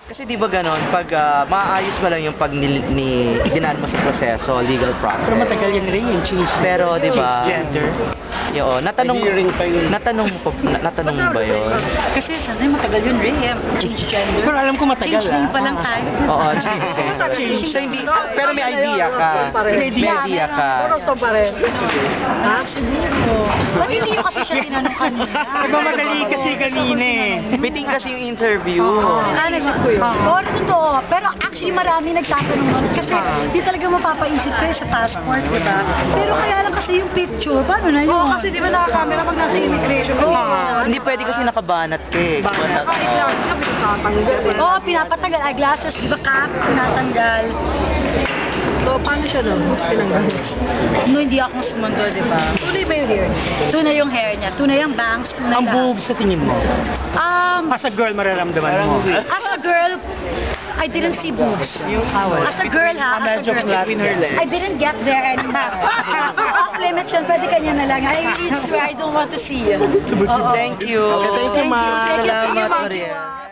Kasi di ba ganon, pag maayos mo lang yung pag dinaan mo sa proseso, legal process. Pero matagal yan rin yung change. Pero di ba? Change gender. Yo, natanong mo ba yun? Kasi sanay matagal yun rin, change gender. Pero alam ko matagal Change name pa lang tayo. Oo, change. So, hindi, pero may idea ka. May idea ka. Gusto pa rin. Ha? Siguro. Ba't hindi yung kasi siya tinanong kanina? Iba madali kasi kanina eh. Biting kasi yung interview. Naisip ko yun. Oo, totoo. Pero actually marami nagtatanong nun. Kasi di talaga mapapaisip kayo sa passport, di ba? Pero kaya lang kasi yung picture, paano na yun? Oo, kasi di ba naka-camera pag nasa immigration? Hindi pwede kasi nakabanat ka eh. Oo, pinapatanggal. Eyeglasses, di ba cap? Pinatanggal. So, paano siya nun? Pinanggal? No, hindi ako sumundo, di ba? Tunay ba yung hair niya? Tunay yung hair niya. Tunay yung bangs, tunay Ang buhog sa tingin mo. As a girl, mararamdaman mo. As a girl, I didn't see boobs. As a girl, ha? As a girl. I didn't get there anymore. Off limits yun. Pwede kanya na lang. I really swear I don't want to see you. Thank you. Okay, thank you, ma'am. Salamat, Maria.